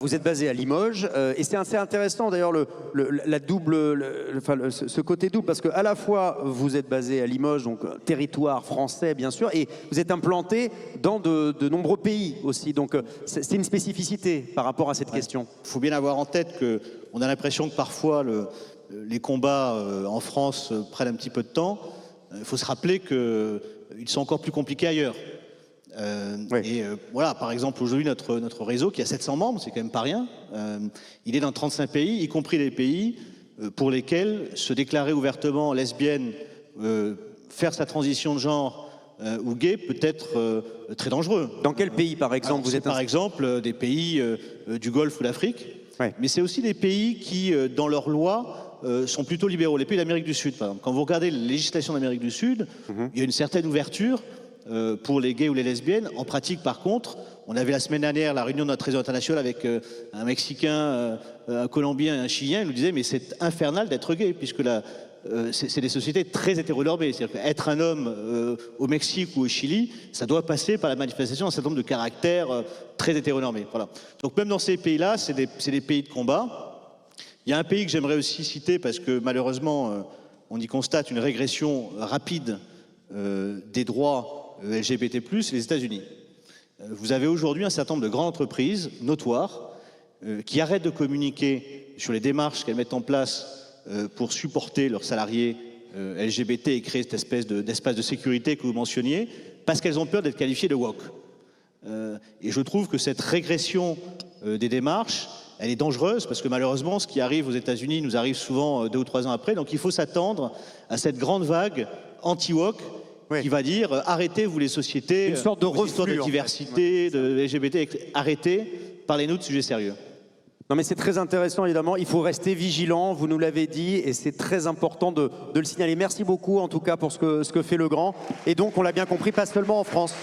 Vous êtes basé à Limoges et c'est assez intéressant d'ailleurs ce côté double parce qu'à la fois vous êtes basé à Limoges, donc territoire français bien sûr, et vous êtes implanté dans de nombreux pays aussi, donc c'est une spécificité par rapport à cette question. Il faut bien avoir en tête qu'on a l'impression que parfois les combats en France prennent un petit peu de temps. Il faut se rappeler qu'ils sont encore plus compliqués ailleurs. Oui. Voilà, par exemple, aujourd'hui, notre réseau, qui a 700 membres, c'est quand même pas rien, il est dans 35 pays, y compris les pays pour lesquels se déclarer ouvertement lesbienne, faire sa transition de genre ou gay peut être très dangereux. Dans quel pays, par exemple, vous êtes par exemple, des pays du Golfe ou d'Afrique, ouais. Mais c'est aussi des pays qui, dans leurs lois, sont plutôt libéraux. Les pays d'Amérique du Sud, par exemple. Quand vous regardez la législation d'Amérique du Sud, il y a une certaine ouverture pour les gays ou les lesbiennes. En pratique, par contre, on avait la semaine dernière la réunion de notre réseau international avec un Mexicain, un Colombien et un Chilien. Ils nous disaient mais c'est infernal d'être gay, puisque c'est des sociétés très hétéronormées. C'est-à-dire qu'être un homme au Mexique ou au Chili, ça doit passer par la manifestation d'un certain nombre de caractères très hétéronormés. Voilà. Donc même dans ces pays-là, c'est des pays de combat. Il y a un pays que j'aimerais aussi citer parce que malheureusement, on y constate une régression rapide des droits LGBT+, les États-Unis. Vous avez aujourd'hui un certain nombre de grandes entreprises notoires qui arrêtent de communiquer sur les démarches qu'elles mettent en place pour supporter leurs salariés LGBT et créer cette espèce d'espace de sécurité que vous mentionniez, parce qu'elles ont peur d'être qualifiées de woke. Et je trouve que cette régression des démarches, elle est dangereuse, parce que malheureusement, ce qui arrive aux États-Unis nous arrive souvent 2 ou 3 ans après. Donc il faut s'attendre à cette grande vague anti-woke, oui, qui va dire arrêtez vous les sociétés, une sorte de reflux de diversité, en fait, de LGBT, arrêtez, parlez-nous de sujets sérieux. Non mais c'est très intéressant évidemment, il faut rester vigilant, vous nous l'avez dit, et c'est très important de le signaler. Merci beaucoup en tout cas pour ce que fait Le Grand, et donc on l'a bien compris, pas seulement en France.